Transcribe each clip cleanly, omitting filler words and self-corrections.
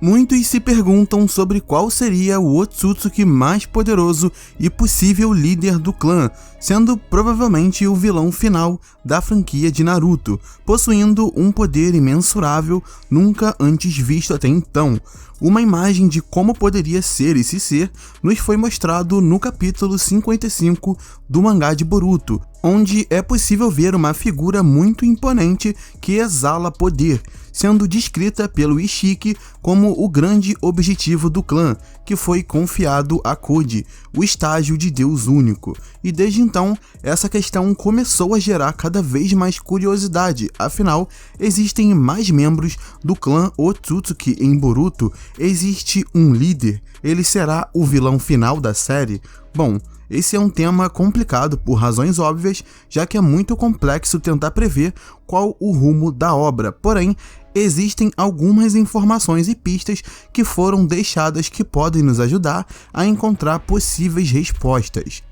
Muitos se perguntam sobre qual seria o Otsutsuki mais poderoso e possível líder do clã, sendo provavelmente o vilão final da franquia de Naruto, possuindo um poder imensurável nunca antes visto até então. Uma imagem de como poderia ser esse ser nos foi mostrado no capítulo 55 do mangá de Boruto, onde é possível ver uma figura muito imponente que exala poder, sendo descrita pelo Ishiki como o grande objetivo do clã, que foi confiado a Koji, o estágio de Deus único. E desde então, essa questão começou a gerar cada vez mais curiosidade, afinal, existem mais membros do clã Otsutsuki em Boruto, existe um líder, ele será o vilão final da série? Bom, esse é um tema complicado por razões óbvias, já que é muito complexo tentar prever qual o rumo da obra, porém, existem algumas informações e pistas que foram deixadas que podem nos ajudar a encontrar possíveis respostas.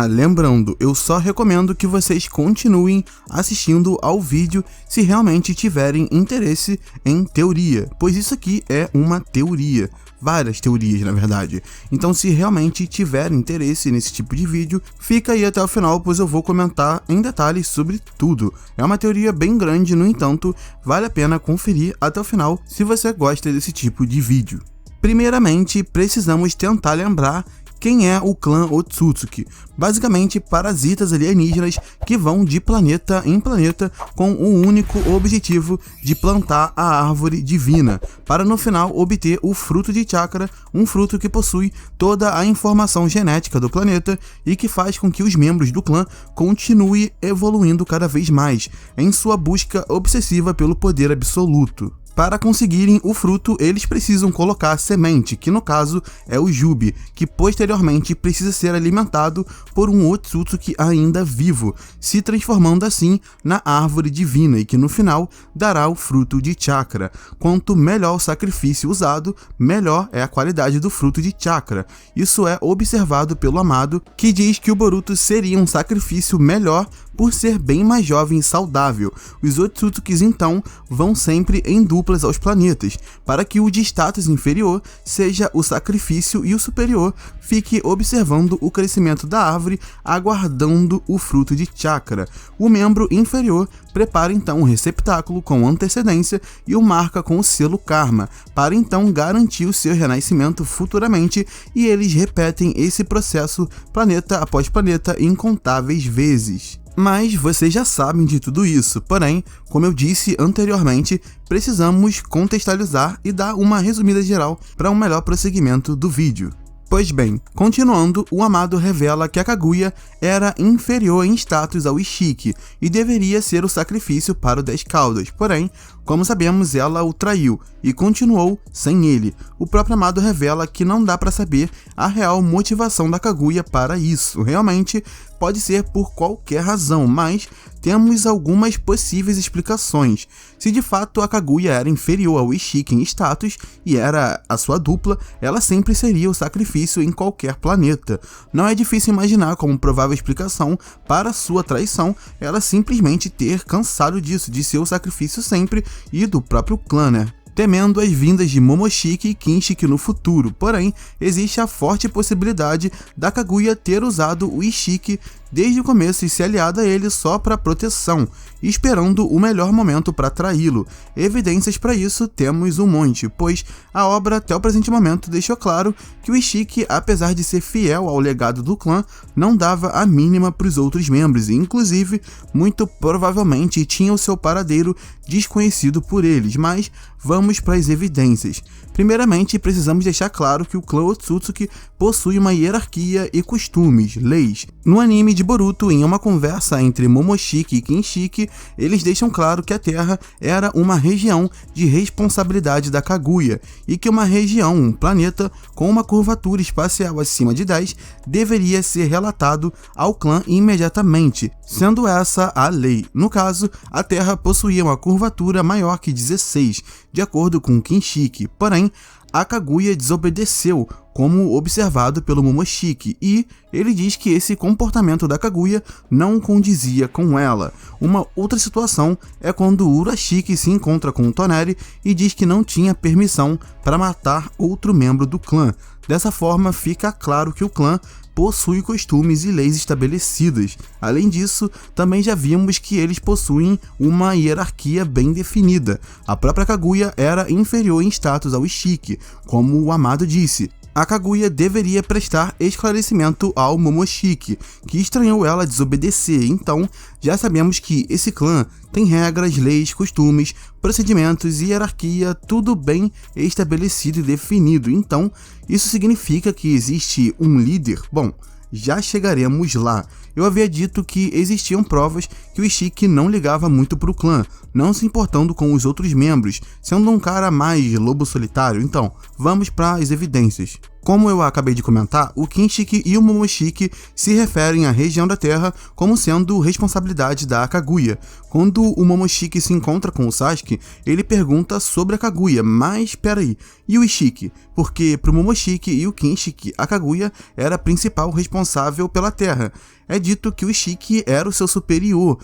Lembrando, eu só recomendo que vocês continuem assistindo ao vídeo se realmente tiverem interesse em teoria, pois isso aqui é uma teoria, várias teorias na verdade. Então se realmente tiver interesse nesse tipo de vídeo, fica aí até o final, pois eu vou comentar em detalhes sobre tudo. É uma teoria bem grande, no entanto, vale a pena conferir até o final se você gosta desse tipo de vídeo. Primeiramente, precisamos tentar lembrar quem é o clã Otsutsuki, basicamente parasitas alienígenas que vão de planeta em planeta com o único objetivo de plantar a árvore divina, para no final obter o fruto de chakra, um fruto que possui toda a informação genética do planeta e que faz com que os membros do clã continuem evoluindo cada vez mais, em sua busca obsessiva pelo poder absoluto. Para conseguirem o fruto, eles precisam colocar a semente, que no caso é o Jubi, que posteriormente precisa ser alimentado por um Otsutsuki ainda vivo, se transformando assim na árvore divina e que no final dará o fruto de chakra. Quanto melhor o sacrifício usado, melhor é a qualidade do fruto de chakra. Isso é observado pelo Amado, que diz que o Boruto seria um sacrifício melhor por ser bem mais jovem e saudável. Os Otsutsukis então vão sempre em duplas aos planetas, para que o de status inferior seja o sacrifício e o superior fique observando o crescimento da árvore, aguardando o fruto de chakra. O membro inferior prepara então o receptáculo com antecedência e o marca com o selo karma, para então garantir o seu renascimento futuramente, e eles repetem esse processo planeta após planeta incontáveis vezes. Mas vocês já sabem de tudo isso, porém, como eu disse anteriormente, precisamos contextualizar e dar uma resumida geral para um melhor prosseguimento do vídeo. Pois bem, continuando, o Amado revela que a Kaguya era inferior em status ao Ishiki e deveria ser o sacrifício para o 10 Caudas, porém, como sabemos, ela o traiu e continuou sem ele. O próprio Amado revela que não dá para saber a real motivação da Kaguya para isso. Realmente pode ser por qualquer razão, mas temos algumas possíveis explicações. Se de fato a Kaguya era inferior ao Ishiki em status e era a sua dupla, ela sempre seria o sacrifício em qualquer planeta. Não é difícil imaginar como provável explicação para sua traição ela simplesmente ter cansado disso, de ser o sacrifício sempre e do próprio clã, né? Temendo as vindas de Momoshiki e Kinshiki no futuro, porém, existe a forte possibilidade da Kaguya ter usado o Ishiki desde o começo e se aliado a ele só para proteção, esperando o melhor momento para traí-lo. Evidências para isso temos um monte, pois a obra até o presente momento deixou claro que o Ishiki, apesar de ser fiel ao legado do clã, não dava a mínima para os outros membros e, inclusive, muito provavelmente tinha o seu paradeiro desconhecido por eles, mas vamos para as evidências. Primeiramente, precisamos deixar claro que o clã Otsutsuki possui uma hierarquia e costumes, leis. No anime de Boruto, em uma conversa entre Momoshiki e Kinshiki, eles deixam claro que a Terra era uma região de responsabilidade da Kaguya e que uma região, um planeta, com uma curvatura espacial acima de 10 deveria ser relatado ao clã imediatamente, sendo essa a lei. No caso, a Terra possuía uma curvatura maior que 16, de acordo com Kinshiki, porém, a Kaguya desobedeceu, como observado pelo Momoshiki, e ele diz que esse comportamento da Kaguya não condizia com ela. Uma outra situação é quando Urashiki se encontra com o Toneri e diz que não tinha permissão para matar outro membro do clã. Dessa forma, fica claro que o clã possui costumes e leis estabelecidas. Além disso, também já vimos que eles possuem uma hierarquia bem definida. A própria Kaguya era inferior em status ao Ishiki, como o Amado disse. A Kaguya deveria prestar esclarecimento ao Momoshiki, que estranhou ela desobedecer. Então, já sabemos que esse clã tem regras, leis, costumes, procedimentos e hierarquia, tudo bem estabelecido e definido. Então, isso significa que existe um líder? Bom, já chegaremos lá. Eu havia dito que existiam provas que o Ishiki não ligava muito pro clã, não se importando com os outros membros, sendo um cara mais lobo solitário. Então, vamos para as evidências. Como eu acabei de comentar, o Kinshiki e o Momoshiki se referem à região da Terra como sendo responsabilidade da Kaguya. Quando o Momoshiki se encontra com o Sasuke, ele pergunta sobre a Kaguya, mas peraí, e o Ishiki? Porque pro Momoshiki e o Kinshiki, a Kaguya era a principal responsável pela Terra. É dito que o Ishiki era o seu superior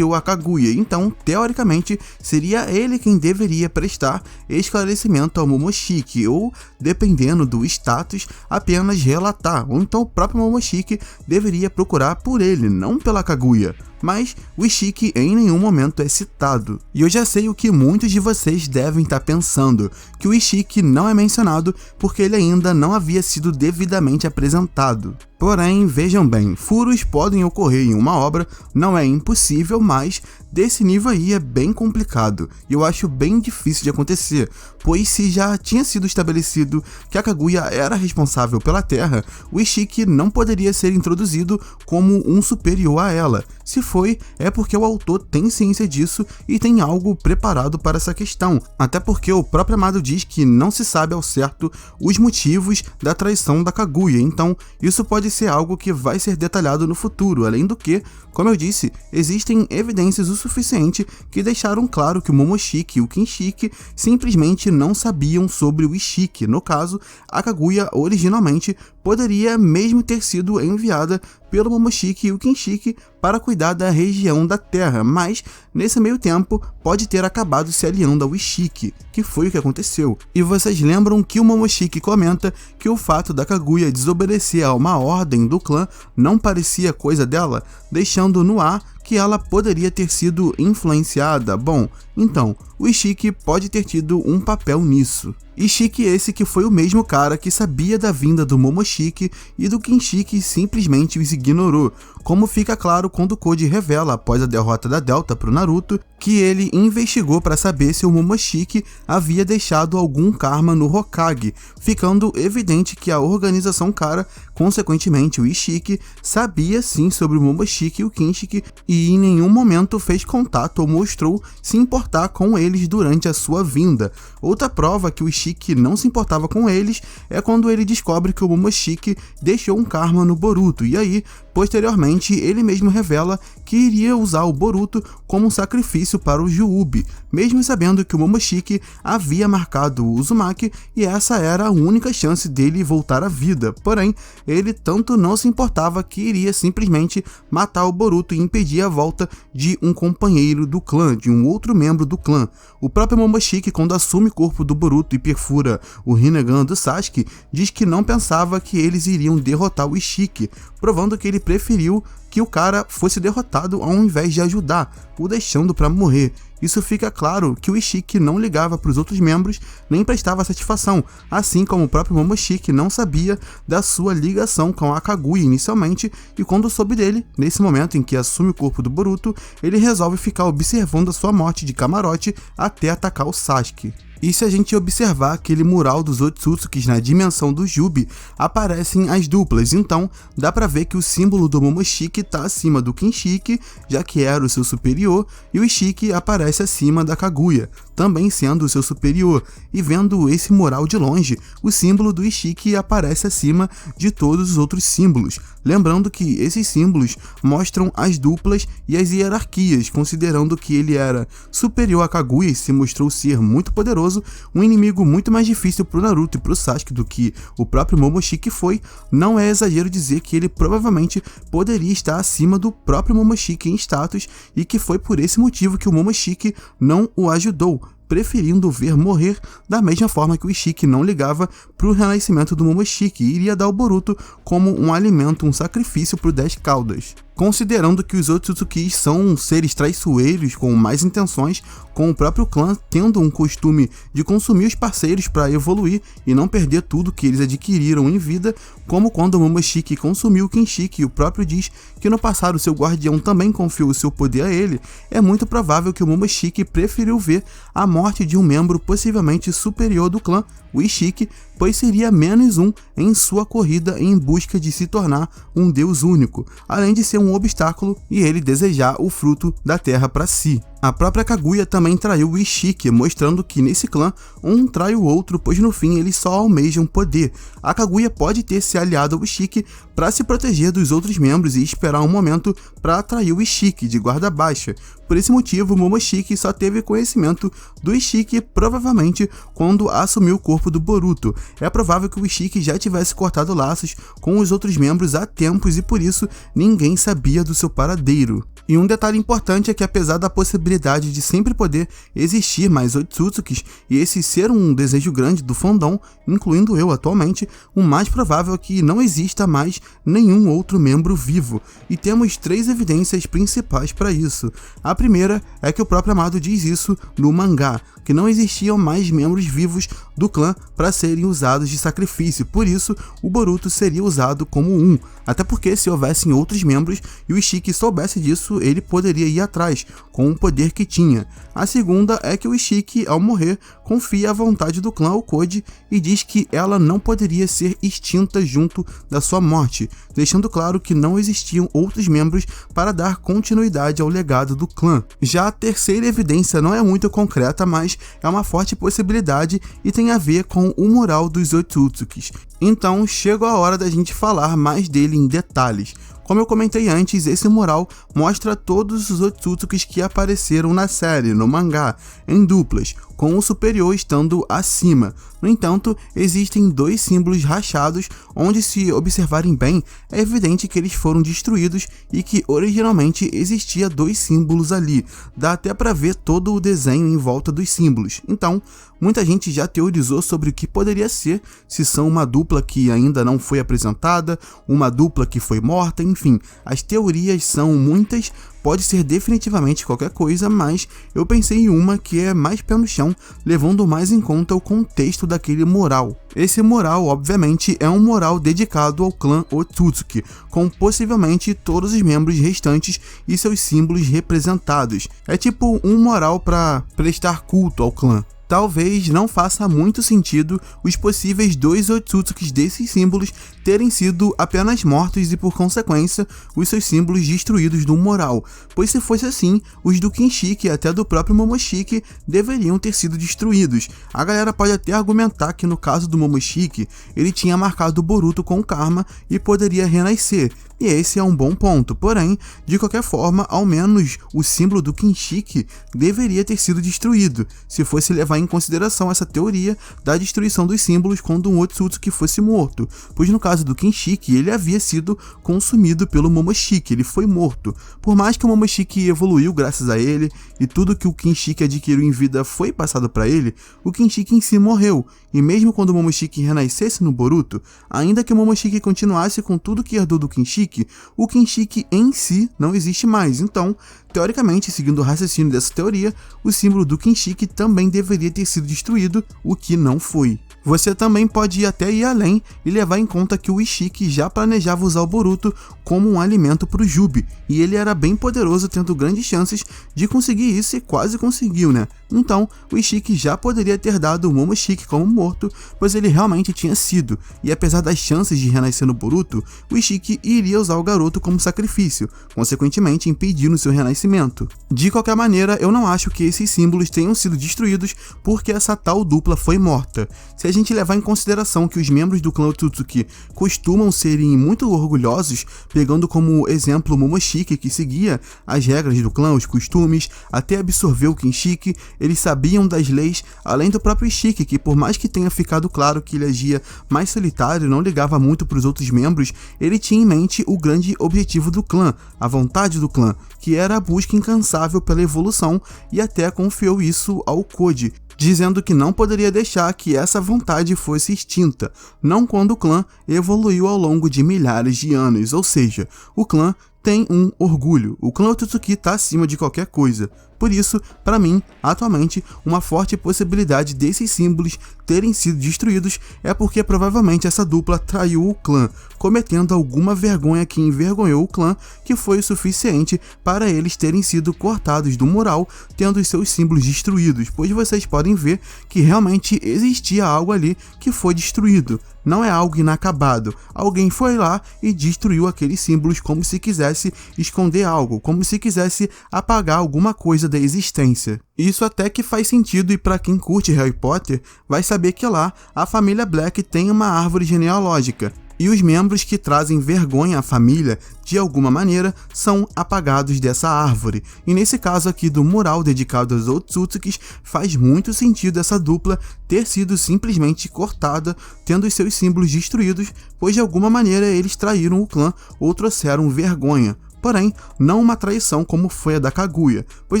a Kaguya, então, teoricamente, seria ele quem deveria prestar esclarecimento ao Momoshiki, ou, dependendo do status, apenas relatar, ou então o próprio Momoshiki deveria procurar por ele, não pela Kaguya. Mas o Ishiki em nenhum momento é citado. E eu já sei o que muitos de vocês devem estar pensando, que o Ishiki não é mencionado porque ele ainda não havia sido devidamente apresentado. Porém, vejam bem, furos podem ocorrer em uma obra, não é impossível, mas desse nível aí é bem complicado, e eu acho bem difícil de acontecer, pois se já tinha sido estabelecido que a Kaguya era responsável pela Terra, o Ishiki não poderia ser introduzido como um superior a ela. Se foi, é porque o autor tem ciência disso e tem algo preparado para essa questão, até porque o próprio Amado diz que não se sabe ao certo os motivos da traição da Kaguya, então isso pode ser algo que vai ser detalhado no futuro, além do que, como eu disse, existem evidências o suficiente que deixaram claro que o Momoshiki e o Kinshiki simplesmente não sabiam sobre o Ishiki. No caso, a Kaguya originalmente poderia mesmo ter sido enviada pelo Momoshiki e o Kinshiki para cuidar da região da Terra, mas nesse meio tempo pode ter acabado se aliando ao Ishiki, que foi o que aconteceu. E vocês lembram que o Momoshiki comenta que o fato da Kaguya desobedecer a uma ordem do clã não parecia coisa dela, deixando no ar que ela poderia ter sido influenciada. Bom, então, o Ishiki pode ter tido um papel nisso. Ishiki esse que foi o mesmo cara que sabia da vinda do Momoshiki e do Kinshiki simplesmente os ignorou, como fica claro quando Koji revela após a derrota da Delta pro Naruto que ele investigou para saber se o Momoshiki havia deixado algum karma no Hokage, ficando evidente que a organização Kara, consequentemente o Ishiki, sabia sim sobre o Momoshiki e o Kinshiki e em nenhum momento fez contato ou mostrou se importar com eles durante a sua vinda. Outra prova que o Ishiki não se importava com eles é quando ele descobre que o Momoshiki deixou um karma no Boruto, e aí, posteriormente, ele mesmo revela que iria usar o Boruto como um sacrifício para o Juubi, mesmo sabendo que o Momoshiki havia marcado o Uzumaki e essa era a única chance dele voltar à vida. Porém, ele tanto não se importava que iria simplesmente matar o Boruto e impedir a volta de um companheiro do clã, de um outro membro do clã. O próprio Momoshiki, quando assume o corpo do Boruto e perfura o Rinnegan do Sasuke, diz que não pensava que eles iriam derrotar o Ishiki, provando que ele preferiu que o cara fosse derrotado ao invés de ajudar, o deixando para morrer. Isso fica claro que o Ishiki não ligava para os outros membros nem prestava satisfação, assim como o próprio Momoshiki não sabia da sua ligação com a Kaguya inicialmente, e quando soube dele, nesse momento em que assume o corpo do Boruto, ele resolve ficar observando a sua morte de camarote até atacar o Sasuke. E se a gente observar aquele mural dos Otsutsukis na dimensão do Jubi, aparecem as duplas, então dá pra ver que o símbolo do Momoshiki tá acima do Kinshiki, já que era o seu superior, e o Ishiki aparece acima da Kaguya. também sendo o seu superior, e vendo esse moral de longe, o símbolo do Ishiki aparece acima de todos os outros símbolos, lembrando que esses símbolos mostram as duplas e as hierarquias, considerando que ele era superior a Kaguya e se mostrou ser muito poderoso, um inimigo muito mais difícil pro Naruto e pro Sasuke do que o próprio Momoshiki foi. Não é exagero dizer que ele provavelmente poderia estar acima do próprio Momoshiki em status, e que foi por esse motivo que o Momoshiki não o ajudou, preferindo ver morrer, da mesma forma que o Ishiki não ligava para o renascimento do Momoshiki e iria dar ao Boruto como um alimento, um sacrifício para o 10 Caudas. Considerando que os Otsutsukis são seres traiçoeiros com más intenções, com o próprio clã tendo um costume de consumir os parceiros para evoluir e não perder tudo que eles adquiriram em vida, como quando o Momoshiki consumiu o Kinshiki e o próprio diz que no passado seu guardião também confiou o seu poder a ele, é muito provável que o Momoshiki preferiu ver a morte de um membro possivelmente superior do clã, o Ishiki, pois seria menos um em sua corrida em busca de se tornar um deus único, além de ser um obstáculo e ele desejar o fruto da terra para si. A própria Kaguya também traiu o Ishiki, mostrando que nesse clã um trai o outro, pois no fim eles só almejam poder. A Kaguya pode ter se aliado ao Ishiki para se proteger dos outros membros e esperar um momento para atrair o Ishiki de guarda baixa. Por esse motivo, Momoshiki só teve conhecimento do Ishiki provavelmente quando assumiu o corpo do Boruto. É provável que o Ishiki já tivesse cortado laços com os outros membros há tempos e por isso ninguém sabia do seu paradeiro. E um detalhe importante é que apesar da possibilidade de sempre poder existir mais Otsutsukis, e esse ser um desejo grande do fandom, incluindo eu atualmente, o mais provável é que não exista mais nenhum outro membro vivo, e temos 3 evidências principais para isso. A primeira é que o próprio Amado diz isso no mangá, que não existiam mais membros vivos do clã para serem usados de sacrifício, por isso o Boruto seria usado como um, até porque se houvessem outros membros e o Ishiki soubesse disso, ele poderia ir atrás, com o poder que tinha. A segunda é que o Ishiki, ao morrer, confia a vontade do clã ao Koji e diz que ela não poderia ser extinta junto da sua morte, deixando claro que não existiam outros membros para dar continuidade ao legado do clã. Já a terceira evidência não é muito concreta, mas é uma forte possibilidade e tem a ver com o moral dos Otsutsukis. Então chegou a hora da gente falar mais dele em detalhes. Como eu comentei antes, esse mural mostra todos os Otsutsukis que apareceram na série, no mangá, em duplas, com o superior estando acima. No entanto, existem 2 símbolos rachados, onde se observarem bem, é evidente que eles foram destruídos e que originalmente existia 2 símbolos ali. Dá até para ver todo o desenho em volta dos símbolos. Então, muita gente já teorizou sobre o que poderia ser, se são uma dupla que ainda não foi apresentada, uma dupla que foi morta, enfim, as teorias são muitas, pode ser definitivamente qualquer coisa, mas eu pensei em uma que é mais pé no chão, levando mais em conta o contexto daquele mural. Esse mural, obviamente, é um mural dedicado ao clã Otsutsuki, com possivelmente todos os membros restantes e seus símbolos representados. É tipo um mural para prestar culto ao clã. Talvez não faça muito sentido os possíveis 2 Otsutsukis desses símbolos terem sido apenas mortos e, por consequência, os seus símbolos destruídos do mural, pois se fosse assim, os do Kinshiki e até do próprio Momoshiki deveriam ter sido destruídos. A galera pode até argumentar que no caso do Momoshiki, ele tinha marcado o Boruto com karma e poderia renascer, e esse é um bom ponto, porém, de qualquer forma, ao menos o símbolo do Kinshiki deveria ter sido destruído, se fosse levar em consideração essa teoria da destruição dos símbolos quando um Otsutsuki fosse morto, pois no caso do Kinshiki, ele havia sido consumido pelo Momoshiki, ele foi morto. Por mais que o Momoshiki evoluiu graças a ele, e tudo que o Kinshiki adquiriu em vida foi passado para ele, o Kinshiki em si morreu, e mesmo quando o Momoshiki renascesse no Boruto, ainda que o Momoshiki continuasse com tudo que herdou do Kinshiki, o Kinshiki em si não existe mais. Então, teoricamente, seguindo o raciocínio dessa teoria, o símbolo do Kinshiki também deveria ter sido destruído, o que não foi. Você também pode até ir além e levar em conta que o Ishiki já planejava usar o Boruto como um alimento para o Jubi, e ele era bem poderoso, tendo grandes chances de conseguir isso e quase conseguiu, né? Então, o Ishiki já poderia ter dado o Momoshiki como morto, pois ele realmente tinha sido, e apesar das chances de renascer no Boruto, o Ishiki iria usar o garoto como sacrifício, consequentemente impedindo seu renascimento. De qualquer maneira, eu não acho que esses símbolos tenham sido destruídos porque essa tal dupla foi morta. Se a gente levar em consideração que os membros do clã Otsutsuki costumam serem muito orgulhosos, pegando como exemplo o Momoshiki, que seguia as regras do clã, os costumes, até absorveu o Kinshiki, eles sabiam das leis, além do próprio Ishiki, que por mais que tenha ficado claro que ele agia mais solitário e não ligava muito para os outros membros, ele tinha em mente o grande objetivo do clã, a vontade do clã, que era a busca incansável pela evolução, e até confiou isso ao Koji, dizendo que não poderia deixar que essa vontade fosse extinta, não quando o clã evoluiu ao longo de milhares de anos, ou seja, o clã tem um orgulho, o clã Otsutsuki está acima de qualquer coisa. Por isso, para mim, atualmente, uma forte possibilidade desses símbolos terem sido destruídos é porque provavelmente essa dupla traiu o clã, cometendo alguma vergonha que envergonhou o clã, que foi o suficiente para eles terem sido cortados do mural, tendo os seus símbolos destruídos, pois vocês podem ver que realmente existia algo ali que foi destruído. Não é algo inacabado, alguém foi lá e destruiu aqueles símbolos como se quisesse esconder algo, como se quisesse apagar alguma coisa da existência. Isso até que faz sentido, e para quem curte Harry Potter, vai saber que lá a família Black tem uma árvore genealógica, e os membros que trazem vergonha à família, de alguma maneira, são apagados dessa árvore. E nesse caso aqui do mural dedicado aos Otsutsukis, faz muito sentido essa dupla ter sido simplesmente cortada, tendo os seus símbolos destruídos, pois de alguma maneira eles traíram o clã ou trouxeram vergonha. Porém, não uma traição como foi a da Kaguya, pois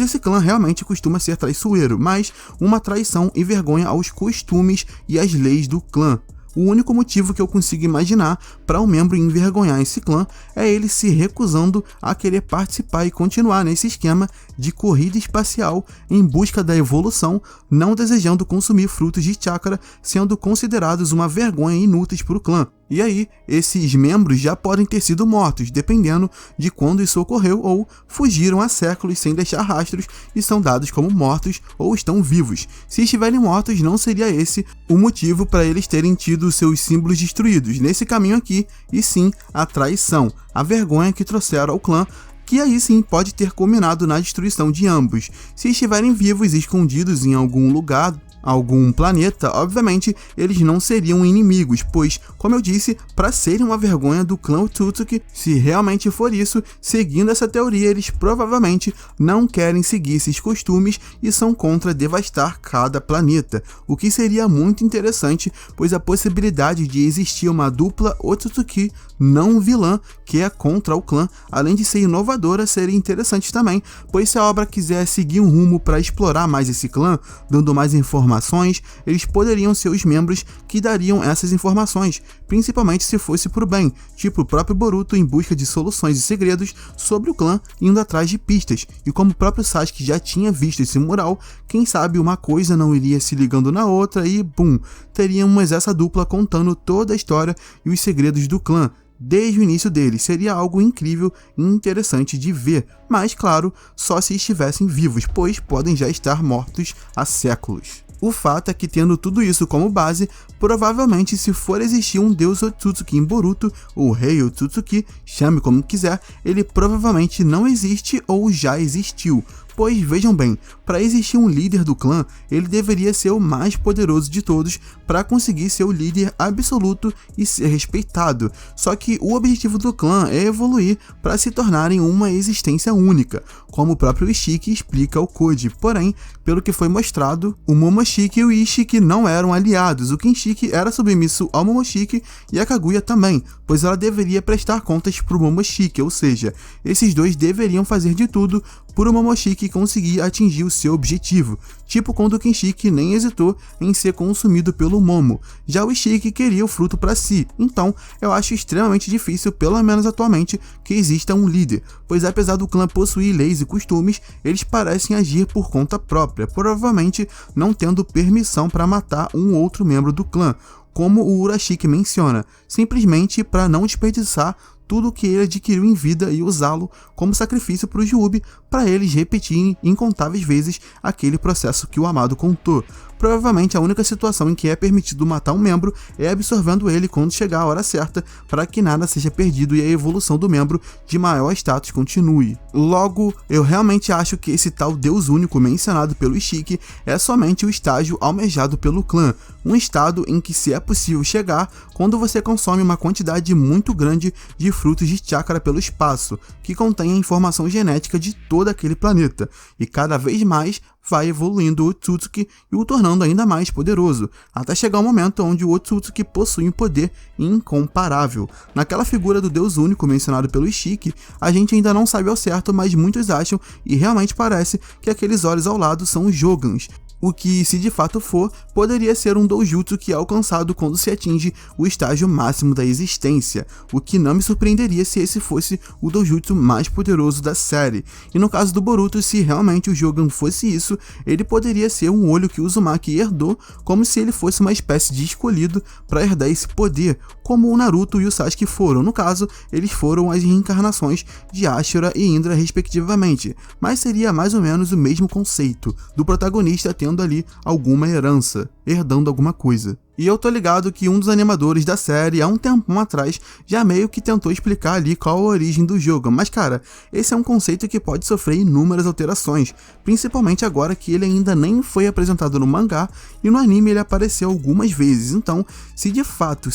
esse clã realmente costuma ser traiçoeiro, mas uma traição e vergonha aos costumes e às leis do clã. O único motivo que eu consigo imaginar para um membro envergonhar esse clã é ele se recusando a querer participar e continuar nesse esquema de corrida espacial em busca da evolução, não desejando consumir frutos de chakra, sendo considerados uma vergonha inúteis para o clã. E aí, esses membros já podem ter sido mortos, dependendo de quando isso ocorreu, ou fugiram há séculos sem deixar rastros e são dados como mortos ou estão vivos. Se estiverem mortos, não seria esse o motivo para eles terem tido seus símbolos destruídos nesse caminho aqui, e sim a traição, a vergonha que trouxeram ao clã, que aí sim pode ter culminado na destruição de ambos. Se estiverem vivos e escondidos em algum lugar, algum planeta, obviamente eles não seriam inimigos, pois, como eu disse, para serem uma vergonha do clã Otsutsuki, se realmente for isso, seguindo essa teoria, eles provavelmente não querem seguir esses costumes e são contra devastar cada planeta, o que seria muito interessante, pois a possibilidade de existir uma dupla Otsutsuki não vilã que é contra o clã, além de ser inovadora, seria interessante também, pois se a obra quiser seguir um rumo para explorar mais esse clã, dando mais informações, eles poderiam ser os membros que dariam essas informações, principalmente se fosse pro bem, tipo o próprio Boruto em busca de soluções e segredos sobre o clã, indo atrás de pistas, e como o próprio Sasuke já tinha visto esse mural, quem sabe uma coisa não iria se ligando na outra e, bum, teríamos essa dupla contando toda a história e os segredos do clã, desde o início dele. Seria algo incrível e interessante de ver, mas claro, só se estivessem vivos, pois podem já estar mortos há séculos. O fato é que, tendo tudo isso como base, provavelmente se for existir um deus Otsutsuki em Boruto, ou rei Otsutsuki, chame como quiser, ele provavelmente não existe ou já existiu. Pois vejam bem, para existir um líder do clã, ele deveria ser o mais poderoso de todos para conseguir ser o líder absoluto e ser respeitado. Só que o objetivo do clã é evoluir para se tornarem uma existência única, como o próprio Ishiki explica ao Koji. Porém, pelo que foi mostrado, o Momoshiki e o Ishiki não eram aliados, o Kinshiki era submisso ao Momoshiki e a Kaguya também, pois ela deveria prestar contas para o Momoshiki, ou seja, esses dois deveriam fazer de tudo por o Momoshiki conseguir atingir o seu objetivo, tipo quando o Kinshiki nem hesitou em ser consumido pelo Momo, já o Ishiki queria o fruto para si. Então eu acho extremamente difícil, pelo menos atualmente, que exista um líder, pois apesar do clã possuir leis e costumes, eles parecem agir por conta própria, provavelmente não tendo permissão para matar um outro membro do clã, como o Urashiki menciona, simplesmente para não desperdiçar tudo o que ele adquiriu em vida e usá-lo como sacrifício para os Yubi, para eles repetirem incontáveis vezes aquele processo que o Amado contou. Provavelmente a única situação em que é permitido matar um membro é absorvendo ele quando chegar a hora certa, para que nada seja perdido e a evolução do membro de maior status continue. Logo, eu realmente acho que esse tal Deus único mencionado pelo Ishiki é somente o estágio almejado pelo clã, um estado em que se é possível chegar quando você consome uma quantidade muito grande de frutos de chakra pelo espaço, que contém a informação genética de todo aquele planeta, e cada vez mais vai evoluindo o Otsutsuki e o tornando ainda mais poderoso, até chegar o momento onde o Otsutsuki possui um poder incomparável. Naquela figura do Deus único mencionado pelo Ishiki, a gente ainda não sabe ao certo, mas muitos acham, e realmente parece, que aqueles olhos ao lado são os Jogans, o que, se de fato for, poderia ser um doujutsu que é alcançado quando se atinge o estágio máximo da existência, o que não me surpreenderia se esse fosse o doujutsu mais poderoso da série. E no caso do Boruto, se realmente o Jogan fosse isso, ele poderia ser um olho que o Uzumaki herdou, como se ele fosse uma espécie de escolhido para herdar esse poder, como o Naruto e o Sasuke foram. No caso, eles foram as reencarnações de Ashura e Indra respectivamente, mas seria mais ou menos o mesmo conceito, do protagonista tendo ali alguma herança, herdando alguma coisa. E eu tô ligado que um dos animadores da série, há um tempão atrás, já meio que tentou explicar ali qual a origem do jogo, mas cara, esse é um conceito que pode sofrer inúmeras alterações, principalmente agora que ele ainda nem foi apresentado no mangá e no anime ele apareceu algumas vezes. Então, se de fato,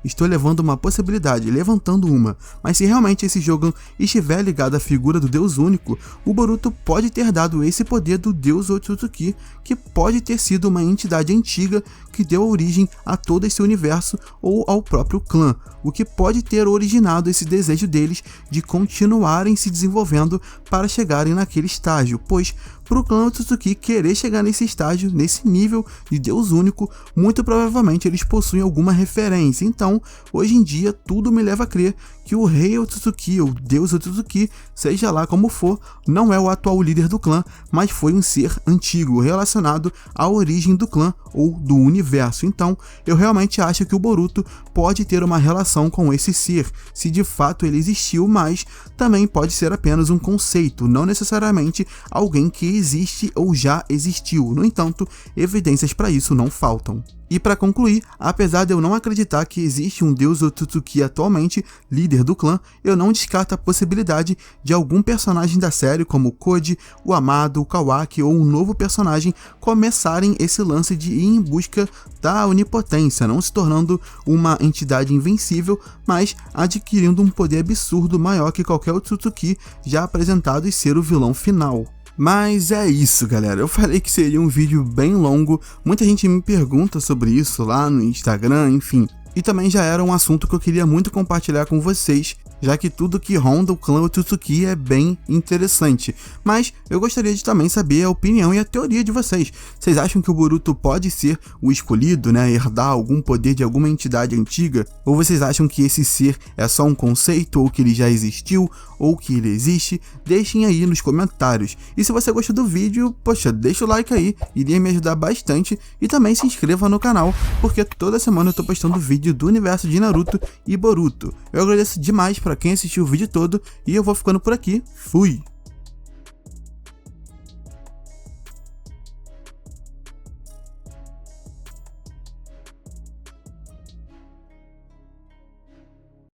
estou levando uma possibilidade, levantando uma, mas se realmente esse jogo estiver ligado à figura do Deus único, o Boruto pode ter dado esse poder do Deus Otsutsuki, que pode ter sido uma entidade antiga que deu origem a todo esse universo ou ao próprio clã, o que pode ter originado esse desejo deles de continuarem se desenvolvendo para chegarem naquele estágio, pois para o clã Otsutsuki querer chegar nesse estágio, nesse nível de Deus único, muito provavelmente eles possuem alguma referência. Então, hoje em dia, tudo me leva a crer que o Rei Otsutsuki, ou Deus Otsutsuki, seja lá como for, não é o atual líder do clã, mas foi um ser antigo, relacionado à origem do clã ou do universo. Então, eu realmente acho que o Boruto pode ter uma relação com esse ser, se de fato ele existiu, mas também pode ser apenas um conceito, não necessariamente alguém que existe ou já existiu. No entanto, evidências para isso não faltam. E para concluir, apesar de eu não acreditar que existe um Deus Otsutsuki atualmente líder do clã, eu não descarto a possibilidade de algum personagem da série, como o Koji, o Amado, o Kawaki ou um novo personagem começarem esse lance de ir em busca da onipotência, não se tornando uma entidade invencível, mas adquirindo um poder absurdo maior que qualquer Otsutsuki já apresentado e ser o vilão final. Mas é isso, galera, eu falei que seria um vídeo bem longo, muita gente me pergunta sobre isso lá no Instagram, enfim, e também já era um assunto que eu queria muito compartilhar com vocês, já que tudo que ronda o clã Otsutsuki é bem interessante. Mas eu gostaria de também saber a opinião e a teoria de vocês. Vocês acham que o Boruto pode ser o escolhido, né, herdar algum poder de alguma entidade antiga? Ou vocês acham que esse ser é só um conceito, ou que ele já existiu, ou que ele existe? Deixem aí nos comentários. E se você gostou do vídeo, poxa, deixa o like aí, iria me ajudar bastante. E também se inscreva no canal, porque toda semana eu tô postando vídeo do universo de Naruto e Boruto. Eu agradeço demais para quem assistiu o vídeo todo e eu vou ficando por aqui. Fui!